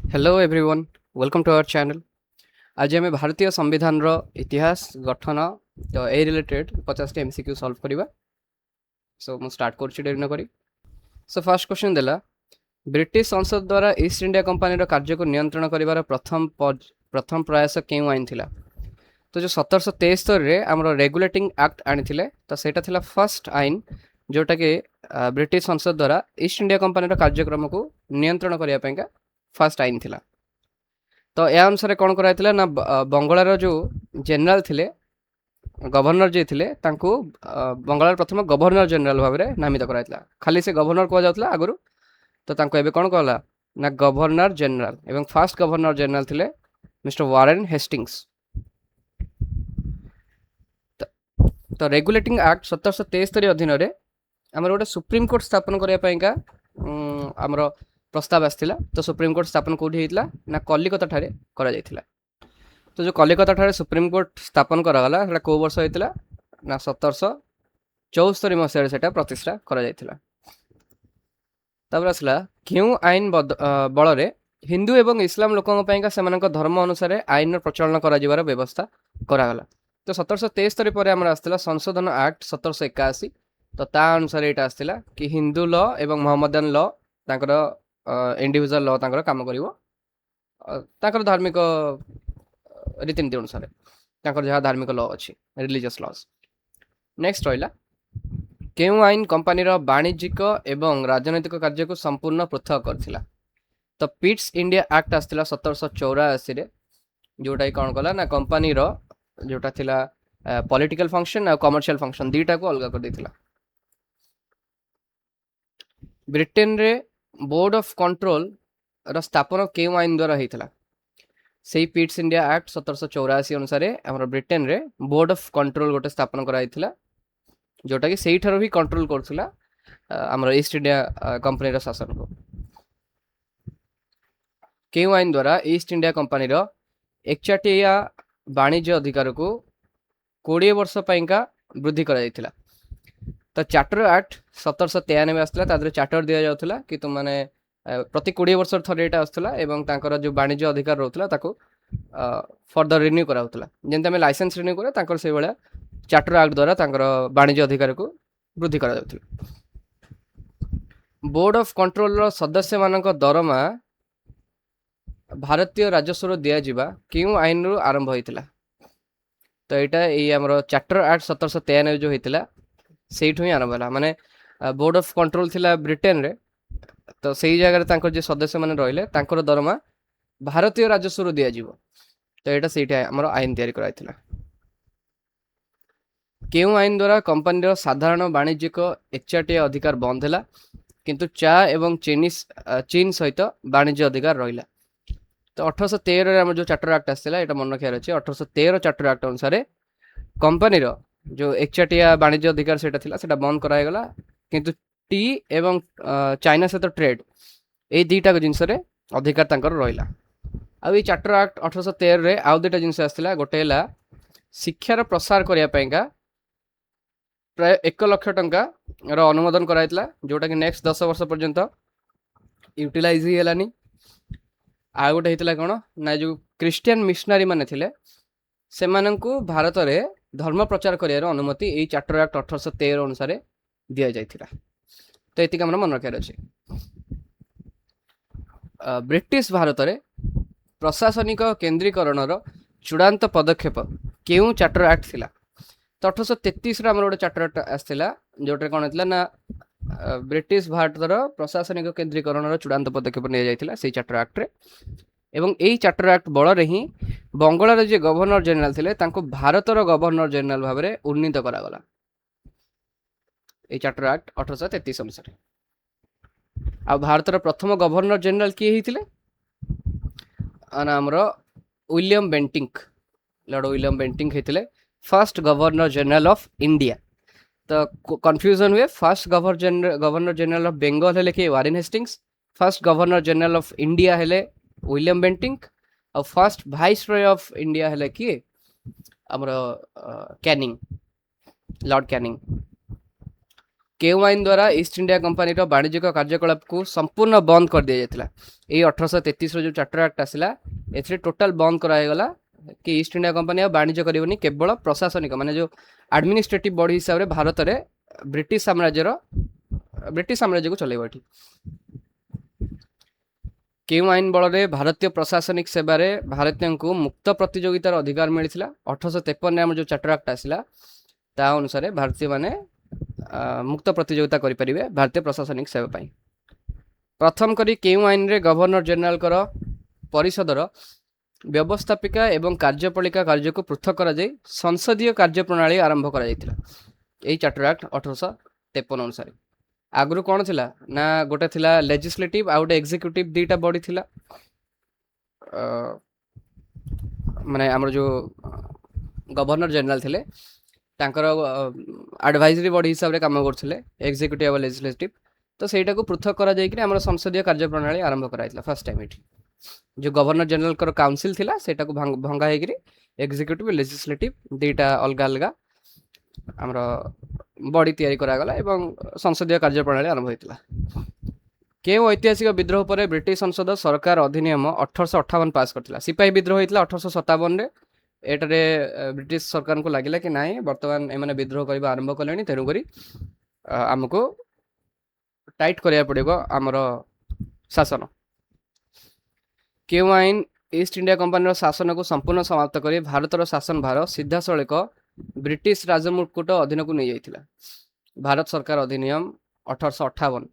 Hello everyone, welcome to our channel. आज आम भारतीय संविधान इतिहास गठन तो ए रिलेटेड 50 एमसीक्यू सॉल्व करवा। सो मु स्टार्ट कर डेरी नक। सो फर्स्ट क्वेश्चन देला, ब्रिटिश संसद द्वारा ईस्ट इंडिया कंपानी कार्य को नियंत्रण कर प्रथम प्रयास क्यों आईन थिला? तो जो 1773 आम रेगुलेटिंग एक्ट आनी तो सेटा थिला फर्स्ट आईन जोटा कि ब्रिटिश संसद द्वारा ईस्ट इंडिया कंपानी कार्यक्रम को नियंत्रण करने फर्स्ट आईन थिला। तो या अनुसार कौन कराइथिला ना बंगाल जो जनरल थिले गवर्नर जे थिले तांको बंगाल प्रथम गवर्नर जनरल भाव में नामित कराइथिला। खाली से गवर्नर कह जाउथला आगुरु, तो तांको एबे कौन कहला ना गवर्नर जनरल। एवं फास्ट गवर्नर जनरल थिले मिस्टर वारेन हेस्टिंग्स। तो रेगुलेटिंग एक्ट 1773 अधीन रे हमर गोटे सुप्रीम कोर्ट स्थापन करने पाइका हमर प्रस्ताव आसला। तो सुप्रीम कोर्ट स्थापन कौटी होता ना कलिकता ठारे करा जायथिला। तो जो कलिकता ठारे सुप्रीम कोर्ट स्थापन करागला सेटा को वर्ष होइतिला ना 1774 मसीह सेटा प्रतिष्ठा करा जायथिला। तापर आसला क्यों आईन बल रे हिंदू एवं इस्लाम लोकों पाइका सेमानक धर्म अनुसार आईन प्रचलन करा जिवार व्यवस्था करागला। तो 1773 पर आमर आसला संशोधन एक्ट 1781। तो ता अनुसार एटा आसला कि हिंदू लॉ एवं मोहम्मदन लॉ तांकर इंडिविजुअल लॉ तांकर काम करिवो तांकर धार्मिक रीतिनीति अनुसार तांकर जहाँ धार्मिक लॉ अच्छी रिलीजियस लॉज। नेक्स्ट रहा केउं आईन कंपानी वाणिज्यिक एवं राजनैतिक कार्य को संपूर्ण पृथक करथिला? तो पिट्स इंडिया एक्ट आसला 1784 जोटा कि कौन कला ना कंपानी जोटा थिला पॉलिटिकल फंक्शन और कमर्शियल फंक्शन दीटा को अलग कर देथिला। ब्रिटेन रे बोर्ड ऑफ कंट्रोल स्थापन केउं आईन द्वारा होता? से पिट्स इंडिया एक्ट 1784 अनुसार आम ब्रिटेन रे बोर्ड ऑफ कंट्रोल गोटे स्थापन कराइथिला जोटा कि सही ठारो भी कंट्रोल करथिला आमर ईस्ट इंडिया कंपनी रो शासन को। केउं आईन द्वारा ईस्ट इंडिया कंपनी रो एकचाटिया वाणिज्य अधिकार को 20 वर्ष पाइका वृद्धि करा जायथिला। तो चार्टर एक्ट 1793 आसला तादरे चार्टर दिया जाउथला कि तुम माने प्रति 20 वर्ष थरे एटा आसला एवं तांकर जो वाणिज्य अधिकार रहउथला ताको फर्दर रिन्यू करा होतला। जेंते हमें लाइसेंस रिन्यू करे तांकर से बेला चार्टर एक्ट द्वारा तांकर वाणिज्य अधिकार को वृद्धि करा जाउथला। बोर्ड ऑफ कंट्रोल रो सदस्य मानक दरमा भारतीय राजस्व दिया जिबा क्यों आईन रो आरंभ होइतिला? तो एटा ए हमर चार्टर एक्ट 1793 जो होइतिला सेठु ही आरंभ होला। माने बोर्ड ऑफ कंट्रोल थिला ब्रिटेन रे, तो सही जगह तांकर जे सदस्य माने रहिले तांकर दरमा भारतीय राजस्व दिया जिवो। तो एटा सेठी हमर आईन तयारी कराइतिला। केउं आईन द्वारा कंपनी रो साधारण वाणिज्यिक एकचाटिया अधिकार बंद होला किंतु चा एवं चीन सहित वाणिज्य अधिकार रहिला? तो 1813 रे हमर जो चार्टर एक्ट आसला एटा मन रखियार अछि। 1813 चार्टर एक्ट अनुसार कंपनी रो जो एकचाटिया वाणिज्य अधिकार सेटा थिला सेटा बंद कराय गला किंतु टी एवं चाइना सहित ट्रेड ए दीटा जिनस अधिकार तांकर रहिला। आ ई चार्टर एक्ट 1813 रे आउ दुटा जिनस आसला। गोटे हैला शिक्षार प्रसार करिया पाइका प्राय 1 लाख टंका रो अनुमोदन कराइतला जोटा कि नेक्स्ट 10 वर्ष पर्यंत यूटिलाइज ही हेलानी। आ गोटे हेतला कोन ना जो क्रिश्चियन मिशनरी माने थिले सेमानंकु भारत रे धर्म प्रचार करियार अनुमति ए चार्टर एक्ट 1813 अनुसार दिया जाइथिला। तो एतिक हमरा मन रखियार अछि। ब्रिटिश भारत रे प्रशासनिक केंद्रीकरणर चूड़ांत पदक्षेप केउं चार्टर एक्ट थिला? तो 1833 रे हमर गोटे चार्टर एक्ट आसथिला जोटे कोन हेतला ना ब्रिटिश भारतर प्रशासनिक केंद्रीकरणर चूड़ांत पदक्षेप निया जाइथिला सेही चार्टर एक्ट रे। एवं यही चार्टर एक्ट बल रे ही बंगाल जे गवर्नर जनरल थिले तांको भारतर गवर्नर जनरल भाव में उन्नीत करागला। ए चार्टर एक्ट 1833 अनुसार। आ भारतर प्रथम गवर्नर जनरल किए हिथिले ना हमर William Bentinck, lord William Bentinck हेथिले first governor general of India. तो कंफ्यूजन हुए, first governor general of Bengal हेले कि Warren Hastings, first governor general of India हेले विलियम बेंटिंक और first viceroy of India हेले कि हमर कैनिंग, लॉर्ड कैनिंग। କେଉଁ ଆଇନ ଦ୍ୱାରା ଇଷ୍ଟ ଇଣ୍ଡିଆ କମ୍ପାନୀର ବାଣିଜ୍ୟିକ କାର୍ଯ୍ୟକଳାପକୁ ସମ୍ପୂର୍ଣ୍ଣ ବନ୍ଦ କରିଦିଆଯାଇଥିଲା? ଏଇ 1833 ଯେଉଁ ଚାର୍ଟର ଆକ୍ଟ ଆସିଲା ଏଥିରେ ଟୋଟାଲ ବନ୍ଦ କରାଯାଇଗଲା कि ईस्ट इंडिया कंपनी आ वाणिज्य करनी केवल प्रशासनिक माने जो एडमिनिस्ट्रेटिव बॉडी हिसाब से भारत में ब्रिटिश साम्राज्य को चलेब। ये केउ आईन बल में भारतीय प्रशासनिक सेवार भारतीय को मुक्त प्रतियोगितार अधिकार मिलता। 1853 जो चार्टर एक्ट आसला ता अनुसार भारतीय माने मुक्त प्रतियोगिता करें भारतीय प्रशासनिक सेवा। प्रथम करी केउ आईन रे गवर्नर जनरल कर परिषदर व्यवस्थापिका एवं कार्यपालिका कार्य को पृथक करा जाय संसदीय कार्यप्रणाली आरंभ करा जायतिला। एई चार्टर एक्ट 1853 अनुसार। आगु कौन थिला ना गोटे थिला लेजिस्लेटिव आ गोटे एग्जीक्यूटिव दीटा बॉडी थिला। माने हमर जो गवर्नर जनरल थिले तांकर एडवाइजरी बॉडी हिसाब रे काम करथिले एग्जीक्यूटिव और लेजिस्लेटिव। तो सेटा को पृथक करा जाय कि हमर संसदीय कार्यप्रणाली आरंभ कराइतला फर्स्ट टाइम। एठी जो गवर्नर जनरल कर काउंसिल थिला सेटा को भंगा हेकरी एग्जीक्यूटिव लेजिस्लेटिव दीटा अलग अलग हमर बॉडी तैयारी करा गला एवं संसदीय कार्यप्रणाली आरंभ होइतला। केउ ऐतिहासिक विद्रोह पर ब्रिटिश संसद सरकार अधिनियम 1858 पास करथिला। सिपाही विद्रोह होइतला 1857 रे। एटारे ब्रिटिश सरकार को लागिला कि नाइ वर्तमान एमाने विद्रोह करबा आरंभ कलेनी तेनु करी हमको टाइट करिया पड़िबो हमर शासन। केउ आईन ईस्ट इंडिया कंपनी शासन को संपूर्ण समाप्त कर भारतर शासन भार सीधा सड़क ब्रिटिश राजमुकुट अधीन को नहीं जाइथिला। भारत सरकार अधिनियम 1858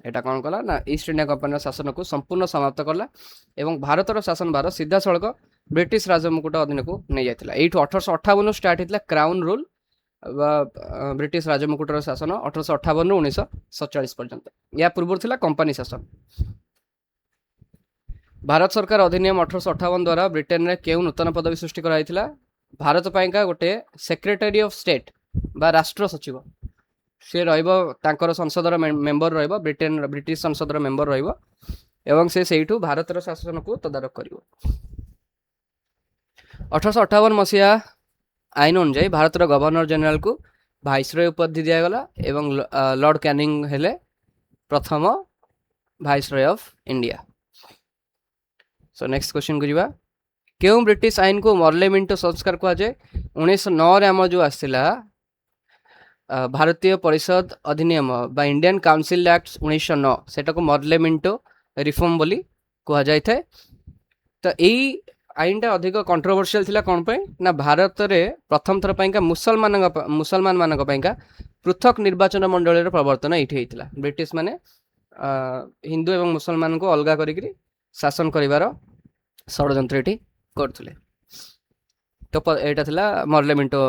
एटा कौन कला ना ईस्ट इंडिया कंपनी शासन को संपूर्ण समाप्त करला एवं भारतर शासन भार सीधा सड़क ब्रिटिश राजमुकुट अधीन को नहीं जाइथिला। एठु 1858 स्टार्ट होइतला क्राउन रूल ब्रिटिश राजमुकुटर शासन 1858 रु 1947 पर्यंत। या पूर्व थिला कंपनी शासन। भारत सरकार अधिनियम 1858 द्वारा ब्रिटेन में केउ नूतन पदवी सृष्टि कराइथिला? भारत पाइका गोटे सेक्रेटरी ऑफ स्टेट बा राष्ट्र सचिव से रहिबो तांकर संसदर मेंबर रहिबो ब्रिटेन ब्रिटिश संसदर मेंबर रहिबो एवं से सेइठु भारतर शासन को तदारक करिवो। 1858 मसिया आईन अनुसार भारतर गवर्नर जनरल को वाइसरॉय उपाधि दिया गला एवं लॉर्ड कैनिंग हेले प्रथम viceroy of India. So next question को जीवा। क्यों ब्रिटिश आईन को मर्ले मिंटो संस्कार कहा जाए? 1909 रे आम जो आसला भारतीय परिषद अधिनियम बा इंडियन काउंसिल एक्ट 1909 सेटा को मर्ले मिंटो रिफॉर्म बोली कहा जाय थे। तो यही आईन टा अधिक कंट्रोवर्शियल थिला कौन पे ना भारत रे प्रथम थर पाइका मुसलमान मानक पाइका पृथक निर्वाचन मंडल रे प्रवर्तन एठी हेतिला। ब्रिटिश माने हिंदू एवं मुसलमान को अलगा करिकरी शासन करिवार षड्यंत्र एठी करथुले। तो एटा थिला मर्ले मिंटो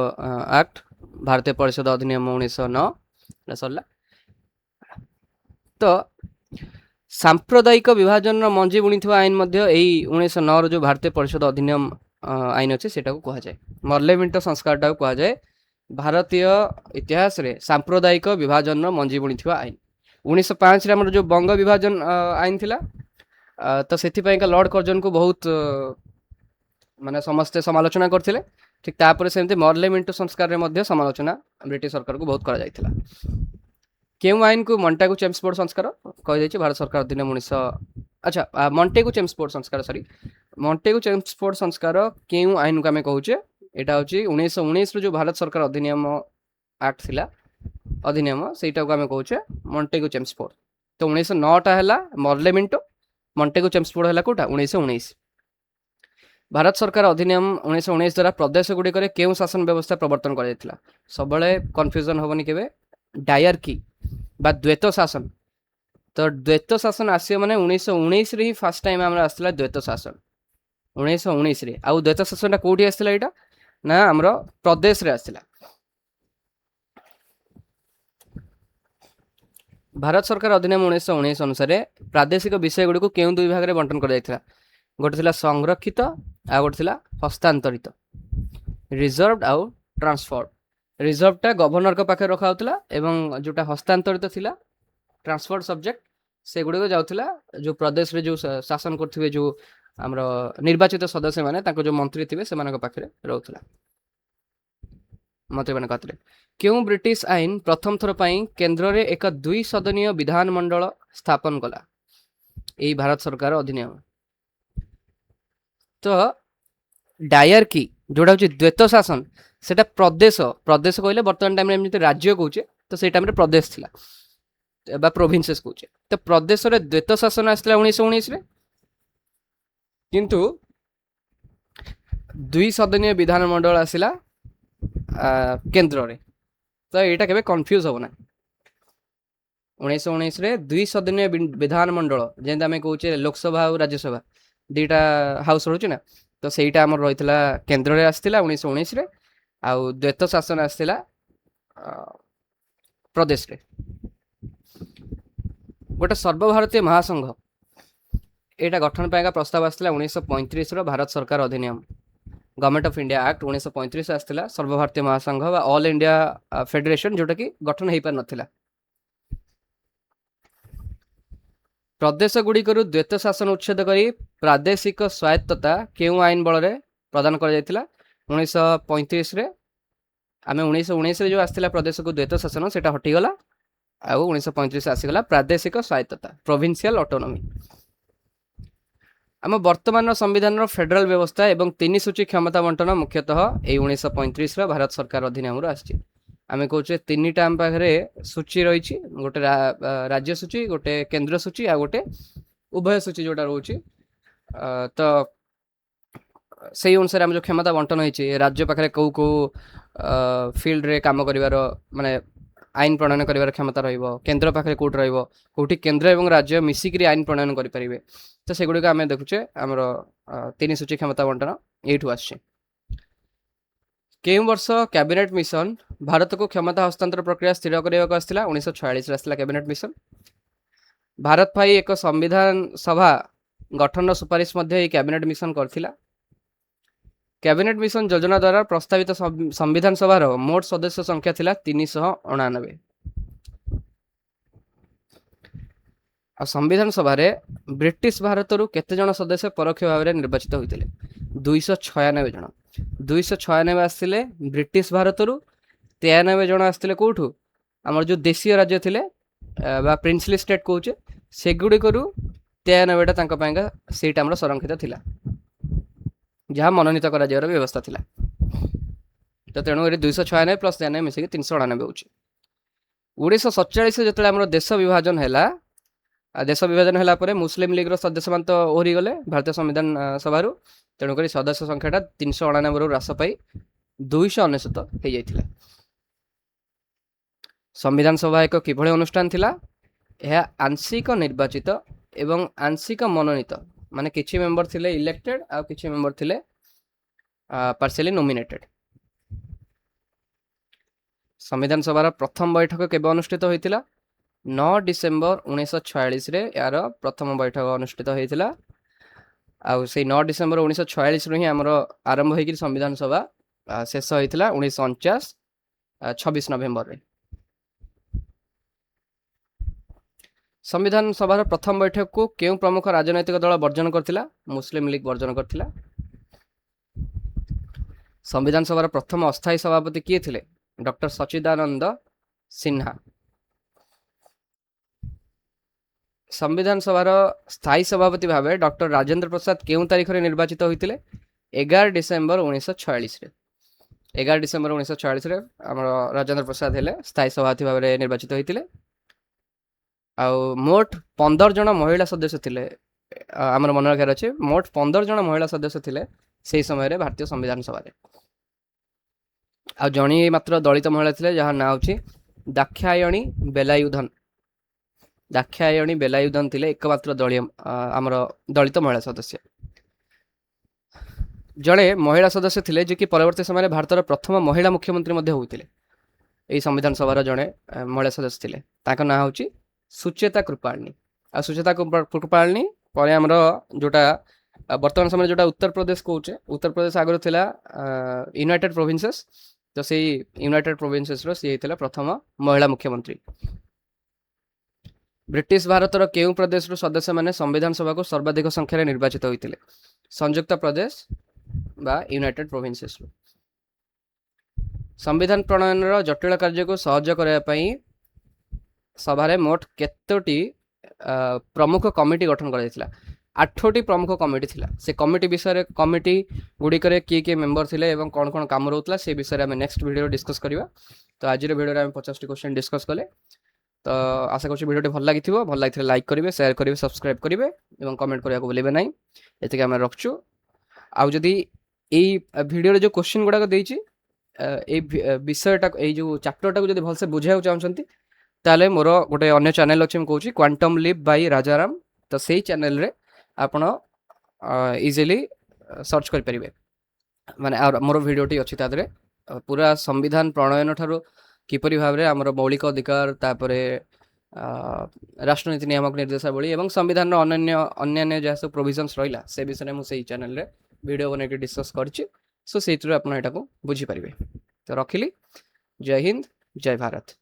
एक्ट भारतीय परिषद अधिनियम 1909 सरला। तो सांप्रदायिक विभाजन मंजी बुणी आईन मध्य एई 1909 रो जो भारतीय परिषद अधिनियम आईन अच्छे सेटा को कहा जाए मर्ले मिंटो संस्कार टा कहा जाए भारतीय इतिहास रे सांप्रदायिक विभाजन मंजी बुणी आईन। 1905 रे हमर जो बंग विभाजन आईन थिला तो से लॉर्ड कर्जन को बहुत माने समस्ते समालोचना करथिले। ठीक तापर सेमते मर्ले मिंटो संस्कार रे मध्य समालोचना ब्रिटिश सरकार को बहुत करा जायतिला। केउ आईन को मॉन्टेगु चेम्सफोर्ड संस्कार कह जायछि भारत सरकार अधिनियम 19 मॉन्टेगु चेम्सफोर्ड संस्कार सॉरी मॉन्टेगु चेम्सफोर्ड संस्कार केउ आईन को आमे कहूचे एटा होछि 1919 रो जो भारत सरकार अधिनियम एक्ट थिला अधिनियम सेटा को आमे कहूचे मॉन्टेगु चेम्सफोर्ड। तो 1909 टा हैला मर्ले मिंटो मॉन्टेगु चेम्सफोर्ड हैला कोटा 1919। भारत सरकार अधिनियम 1919 द्वारा प्रदेश गुडी करे केउ शासन व्यवस्था प्रवर्तन कर जायतिला? सबले कंफ्यूजन होबनी केबे डायरकी बा द्वैत शासन। तो द्वैत शासन आसियो माने 1919 रे ही फर्स्ट टाइम हमरा आस्तिला द्वैत शासन 1919 रे। आ द्वैत शासन ता कोठी आस्तिला एटा ना हमरो प्रदेश रे आस्तिला। भारत सरकार अधिनियम 1919 अनुसार प्रादेशिक विषय गुडी को केउ दुई भाग रे बंटन कर जायतिला? गोटे थिला संरक्षित आ गोटे थिला हस्तांतरित रिजर्व्ड आउ ट्रांसफर्ड। रिजर्व टा गवर्नर को पाखे रखा होतला एवं जोटा हस्तांतरित थिला ट्रांसफर्ड सब्जेक्ट से गुडी को जाउथिला जो प्रदेश रे जो शासन करथिबे जो हमरो निर्वाचित सदस्य माने ताको जो मंत्री थिबे से मानक पाखे रहउथिला। मंत्री मैंने कहते क्यों ब्रिटिश आईन प्रथम थर पर केन्द्र में एक 2 सदनीय विधानमंडल स्थापन कला यही भारत सरकार अधिनियम। तो डायरकी जोटा हूँ द्वैत शासन सेटा प्रदेश प्रदेश कहले बर्तमान टाइम एमती राज्य कौचे तो से टाइम प्रदेश थिला प्रोविंसेस कौचे तो प्रदेश रे द्वैत शासन आसला 1919 रे किंतु 2 सदनीय विधानमंडल आसला केन्द्र रे तो यहाँ केबे कंफ्यूज हो ना 1919 रे 2 सदनीय विधानमंडल जेंदा आमे कहूचे लोकसभा और राज्यसभा दीटा हाउस रोचे ना तो सहीटा आमर रही केन्द्र में आसला 1919 रे आउ द्वैत शासन आसला प्रदेश रे गोटे सर्वभारतीय महासंघ यहाँ गठन पाएगा प्रस्ताव आसला 1935 भारत सरकार अधिनियम गवर्नमेंट ऑफ इंडिया एक्ट 1935 आसला सर्वभारतीय महासंघ बा ऑल इंडिया फेडरेशन जोटा कि गठन हो पार नथिला। प्रदेश गुड़िकर द्वैत शासन उच्छेद करी प्रादेशिक स्वायत्तता केउ आईन बल प्रदान कर 1935 रे आम 1919 जो आसला प्रदेश को द्वैत शासन से हटिगला आउ 1935 आसीगला प्रादेशिक स्वायत्तता प्रोविंशियल ऑटोनॉमी। आम वर्तमान संविधान फेडरल व्यवस्था एवं 3 सूची क्षमता बंटन मुख्यतः यही 1935 भारत सरकार अधिनियम आसी आम कहे 3टा आम पाखे सूची रही गोटे राज्य सूची गोटे केन्द्र सूची आ गोटे उभय सूची जोटा रोचे तो से अनुसार आम जो क्षमता बंटन होती राज्य पाखे कौ कौ फील्ड रे काम कर माने आईन प्रणयन कर क्षमता केन्द्र पाखे कौट रौटी केन्द्र और राज्य मिसिक आईन प्रणयन करेंगे तो सेगुड़ी आम देखुचे आमर 3 सूची क्षमता बंटन यू आस केउ वर्ष कैबिनेट मिशन भारत को क्षमता हस्तांतर प्रक्रिया स्थिर करने 1946 आसला कैबिनेट मिशन। भारत भाई एक संविधान सभा गठन सुपारिश कैबिनेट मिशन करथिला। कैबिनेट मिशन योजना द्वारा प्रस्तावित संविधान सभार मोट सदस्य संख्या थिला 399 आ संविधान सभा ब्रिटिश भारत रु केते जन सदस्य परोक्ष भाव में निर्वाचित होते 296 जन 296 आसते ब्रिटिश भारत रु 93 जन आसते कौटू आमर जो देशीय राज्य थे प्रिंसली स्टेट कौचे सेगुड़िक 93टा सीट आमर संरक्षित थिला जहाँ मनोनीत कर व्यवस्था थिला। तो तेणु ये 296 प्लस 93 मिसिक 399 हो 1947 जो आम देश विभाजन है देश विभाजन है मुस्लिम लीग सदस्य मान तो ओहरी गले भारतीय संविधान सभा तेणुक सदस्य संख्याटा 399 ह्रास पाई 299 हो जाता। संविधान सभा एक किभली अनुष्ठान थिला यह आंशिक निर्वाचित एवं आंशिक मनोनीत माने किछि मेंबर थिले इलेक्टेड आ किछि मेंबर थिले पार्शियली नॉमिनेटेड। संविधान सभार प्रथम बैठक केबे अनुष्ठित होइतिला 9 डिसेम्बर 1946 रे यार प्रथम बैठक अनुष्ठित होइतिला आ से 9 डिसेम्बर 1946 रो ही हमरो आरंभ होइकि संविधान सभा शेष होइतिला 1949 26 नवेम्बर रे। संविधान सभार प्रथम बैठक को केउ प्रमुख राजनैतिक दल वर्जन करथिला मुस्लिम लीग वर्जन करथिला। संविधान सभार प्रथम अस्थायी सभापति किए थिले डॉक्टर सच्चिदानंद सिन्हा। संविधान सभार स्थायी सभापति भाव डॉक्टर राजेंद्र प्रसाद केउ तारीख रे निर्वाचित होइतिले 11 डिसेम्बर 1946 रे 11 डिसेम्बर 1946 रे हमर राजेंद्र प्रसाद हेले स्थायी सभापति भाव निर्वाचित होइतिले। आउ मोट 15 जन महिला सदस्य थिले आमर मन रखार अच्छे मोट 15 जन महिला सदस्य थिले से समय रे भारतीय संविधान सभा रे। आ जणी मात्र दलित महिला थिले जहाँ ना होची दाक्षायणी बेलायुधन थिले एकमात्र दलीय आमर दलित महिला सदस्य। जड़े महिला सदस्य थिले जे कि परवर्ती समय भारतर प्रथम महिला मुख्यमंत्री मध्ये होइतिले एई संविधान सभार जड़े महिला सदस्य थिले ताका ना होची सुचेता कृपालिनी। आ सुचेता कृपालिनी पर आमर जोटा वर्तमान समय जोटा उत्तर प्रदेश कौचे उत्तर प्रदेश आगर थिला यूनाइटेड प्रोविंसेस तो से यूनाइटेड प्रोविंसेस रो सी हेतिला प्रथम महिला मुख्यमंत्री। ब्रिटिश भारतर केउ प्रदेश रो सदस्य माने संविधान सभा को सर्वाधिक संख्या निर्वाचित होइतिले संयुक्त प्रदेश बा यूनाइटेड प्रोविंसेस रो। संविधान प्रणयन जटिल कार्य को सहज करने सभारे मोट केतोटी प्रमुख कमिटी गठन कर 8टी प्रमुख कमिटी थिला से कमिटी विषय कमिटी गुड़ी करे किए मेंबर थिले एवं कौन कौन काम रोला से विषय में नेक्स्ट वीडियो डिस्कस करवा। तो आज वीडियो में 50टी क्वेश्चन डिस्कस कले। तो आशा करूँ वीडियो भल लगी लाइक करेंगे, शेयर करेंगे, सब्सक्राइब करेंगे और कमेंट करने को भूलेंगे ना। ये आम रखुँ आउ जदि यही वीडियो जो क्वेश्चन गुड़ाक देती विषयटा जो चैप्टरटा को भलसे बुझाई चाहते ताले मोर गोटे अन्य चैनल अच्छे मुझे क्वांटम लीप बाय राजाराम। तो सही चैनल रे आपण इजिली सर्च करें माने मोर वीडियोटी अच्छी तादरे पूरा संविधान प्रणयन ठारू किपरि भाव में आमर मौलिक अधिकार तापरे राष्ट्रनीति नियामक निर्देशावली एवं संविधान अन्य जहाँ सब प्रोविजन्स रहा से विषय मुझे चैनल रे वीडियो बन डिस्कस करी। सो से आप बुझीपारे। तो रखिली। जय हिंद, जय भारत।